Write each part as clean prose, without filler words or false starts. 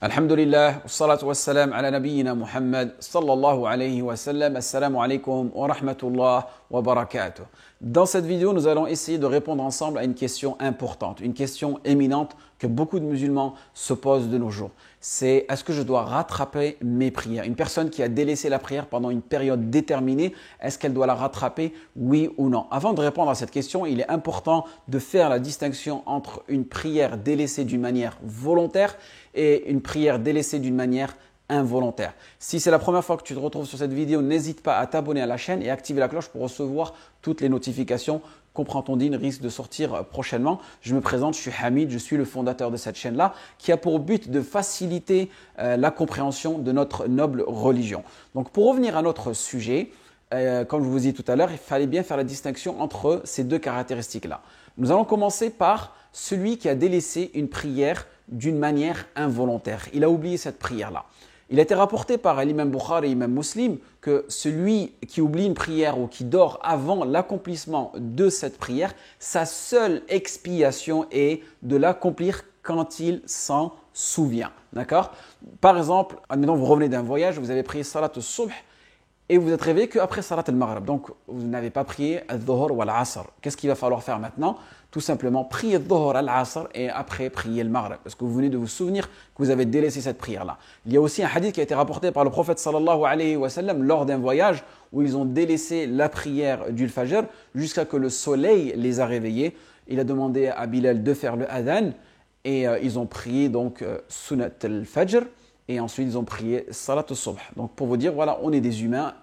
Alhamdulillah, wassalatu wassalam ala nabiyyina Muhammad sallallahu alayhi wa sallam. Assalamu alaikum wa rahmatullah wa barakatuh. Dans cette vidéo, nous allons essayer de répondre ensemble à une question importante, une question éminente que beaucoup de musulmans se posent de nos jours. C'est est-ce que je dois rattraper mes prières? Une personne qui a délaissé la prière pendant une période déterminée, est-ce qu'elle doit la rattraper, oui ou non? Avant de répondre à cette question, il est important de faire la distinction entre une prière délaissée d'une manière volontaire et une prière délaissée d'une manière involontaire. Si c'est la première fois que tu te retrouves sur cette vidéo, n'hésite pas à t'abonner à la chaîne et activer la cloche pour recevoir toutes les notifications. Comprends ton dîne risque de sortir prochainement. Je me présente, je suis Hamid, je suis le fondateur de cette chaîne-là qui a pour but de faciliter la compréhension de notre noble religion. Donc pour revenir à notre sujet, comme je vous ai dit tout à l'heure, il fallait bien faire la distinction entre ces deux caractéristiques-là. Nous allons commencer par celui qui a délaissé une prière d'une manière involontaire. Il a oublié cette prière-là. Il a été rapporté par l'imam Bukhari et l'imam Muslim que celui qui oublie une prière ou qui dort avant l'accomplissement de cette prière, sa seule expiation est de l'accomplir quand il s'en souvient. D'accord? Par exemple, admettons, vous revenez d'un voyage, vous avez prié Salat al-Subh et vous êtes réveillé qu'après Salat al-Maghrib. Donc, vous n'avez pas prié al-Dhuhr ou al-Asr. Qu'est-ce qu'il va falloir faire maintenant? Tout simplement, prier al-Dhuhr, al-Asr et après prier le Maghrib. Parce que vous venez de vous souvenir que vous avez délaissé cette prière-là. Il y a aussi un hadith qui a été rapporté par le prophète sallallahu alayhi wa sallam lors d'un voyage où ils ont délaissé la prière du Fajr jusqu'à ce que le soleil les a réveillés. Il a demandé à Bilal de faire le adhan et ils ont prié donc Sunnat al-Fajr. Et ensuite, ils ont prié Salat al-Subh. Donc, pour vous dire, voilà, on est des humains,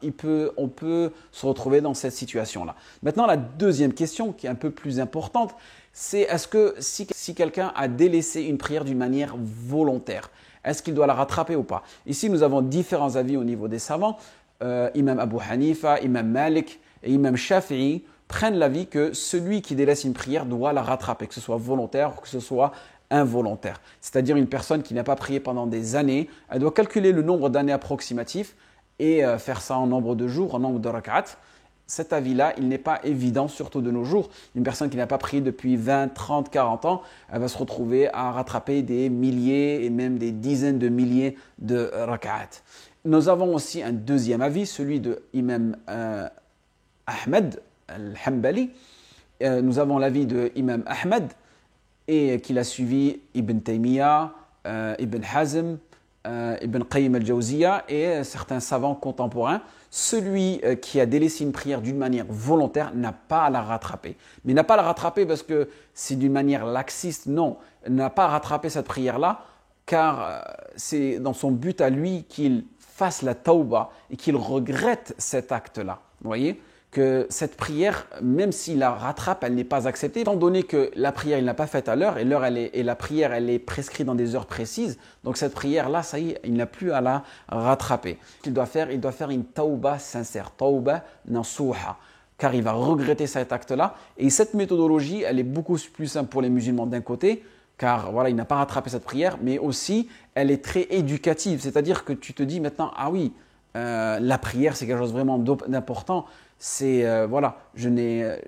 on peut se retrouver dans cette situation-là. Maintenant, la deuxième question, qui est un peu plus importante, c'est est-ce que si quelqu'un a délaissé une prière d'une manière volontaire, est-ce qu'il doit la rattraper ou pas? Ici, nous avons différents avis au niveau des savants. Imam Abu Hanifa, Imam Malik et Imam Shafi'i prennent l'avis que celui qui délaisse une prière doit la rattraper, que ce soit volontaire ou que ce soit involontaire. C'est-à-dire une personne qui n'a pas prié pendant des années, elle doit calculer le nombre d'années approximatif et faire ça en nombre de jours, en nombre de rak'at. Cet avis-là, il n'est pas évident, surtout de nos jours. Une personne qui n'a pas prié depuis 20, 30, 40 ans, elle va se retrouver à rattraper des milliers et même des dizaines de milliers de rak'at. Nous avons aussi un deuxième avis, celui de Imam Ahmed al-Hanbali. Nous avons l'avis de Imam Ahmed et qu'il a suivi Ibn Taymiyyah, Ibn Hazm, Ibn Qayyim al-Jawziyya et certains savants contemporains. Celui qui a délaissé une prière d'une manière volontaire n'a pas à la rattraper. Mais n'a pas à la rattraper parce que c'est d'une manière laxiste, non. N'a pas à rattraper cette prière-là car c'est dans son but à lui qu'il fasse la tawbah et qu'il regrette cet acte-là. Vous voyez ? Que cette prière, même s'il la rattrape, elle n'est pas acceptée, étant donné que la prière, il ne l'a pas faite à l'heure, et la prière, elle est prescrite dans des heures précises. Donc cette prière-là, ça y est, il n'a plus à la rattraper. Ce qu'il doit faire, il doit faire une tawbah sincère, tawbah nasuha, car il va regretter cet acte-là. Et cette méthodologie, elle est beaucoup plus simple pour les musulmans d'un côté, car voilà, il n'a pas rattrapé cette prière, mais aussi, elle est très éducative. C'est-à-dire que tu te dis maintenant, ah oui, la prière, c'est quelque chose vraiment d'important. C'est voilà,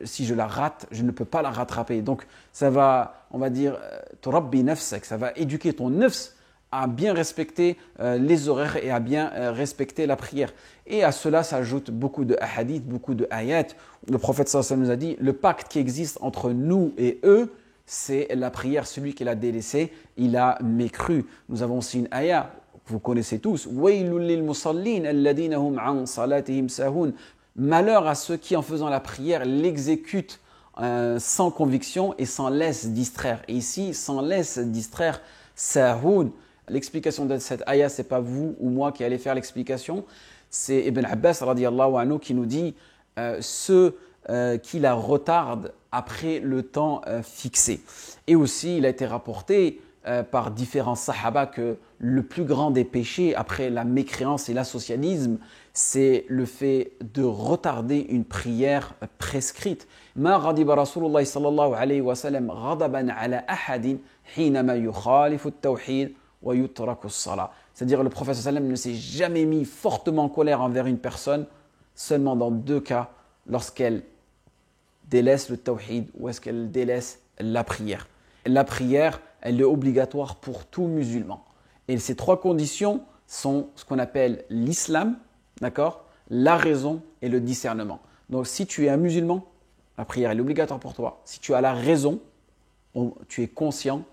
si je la rate, je ne peux pas la rattraper. Donc ça va, on va dire, turabbi nafsak, ça va éduquer ton nafs à bien respecter les horaires et à bien respecter la prière. Et à cela s'ajoutent beaucoup de hadiths, beaucoup de ayats. Le prophète sallallahu alayhi wa sallam nous a dit, le pacte qui existe entre nous et eux, c'est la prière. Celui qui l'a délaissé, il a mécru. Nous avons aussi une ayat, vous connaissez tous, waylul lil musallin alladhina hum an salatihim sahun. Malheur à ceux qui, en faisant la prière, l'exécutent sans conviction et s'en laissent distraire. Et ici, s'en laissent distraire, sahoun. L'explication de cette ayah, ce n'est pas vous ou moi qui allez faire l'explication. C'est Ibn Abbas radiyallahu anhu qui nous dit ceux qui la retardent après le temps fixé. Et aussi, il a été rapporté par différents sahaba que le plus grand des péchés après la mécréance et l'associanisme, c'est le fait de retarder une prière prescrite. Ma ghadiba Rasulullah sallallahu alayhi wa sallam ghadaban ala ahadin hinama yukhalifu at-tawhid wa yutraku as-salah. C'est-à-dire le prophète sallallahu alayhi wa sallam ne s'est jamais mis fortement en colère envers une personne seulement dans deux cas, lorsqu'elle délaisse le tawhid ou est-ce qu'elle délaisse la prière. La prière, elle est obligatoire pour tout musulman. Et ces 3 conditions sont ce qu'on appelle l'islam, d'accord, la raison et le discernement. Donc si tu es un musulman, la prière est obligatoire pour toi. Si tu as la raison, tu es conscient,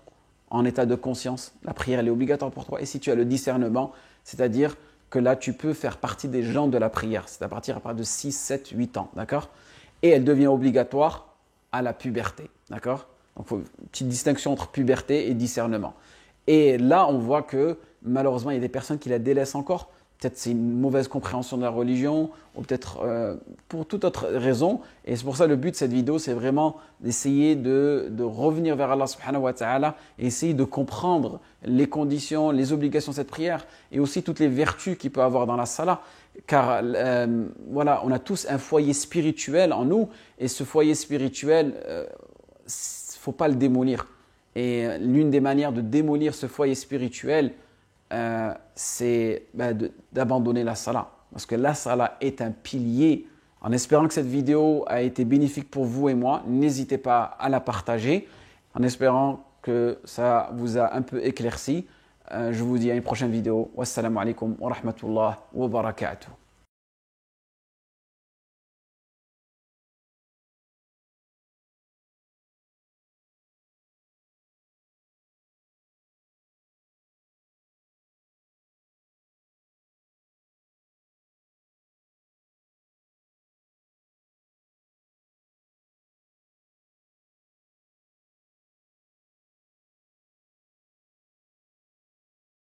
en état de conscience, la prière elle est obligatoire pour toi. Et si tu as le discernement, c'est-à-dire que là tu peux faire partie des gens de la prière. C'est à partir de 6, 7, 8 ans, d'accord? Et elle devient obligatoire à la puberté, d'accord? Donc il faut une petite distinction entre puberté et discernement. Et là on voit que malheureusement il y a des personnes qui la délaissent encore. Peut-être c'est une mauvaise compréhension de la religion ou peut-être pour toute autre raison. Et c'est pour ça le but de cette vidéo, c'est vraiment d'essayer de revenir vers Allah subhanahu wa ta'ala et essayer de comprendre les conditions, les obligations de cette prière et aussi toutes les vertus qu'il peut avoir dans la salat. Car voilà, on a tous un foyer spirituel en nous et ce foyer spirituel, faut pas le démolir. Et l'une des manières de démolir ce foyer spirituel, c'est d'abandonner la salat. Parce que la salat est un pilier. En espérant que cette vidéo a été bénéfique pour vous et moi, n'hésitez pas à la partager. En espérant que ça vous a un peu éclairci. Je vous dis à une prochaine vidéo. Wassalamu alaikum wa rahmatullah wa barakatuh.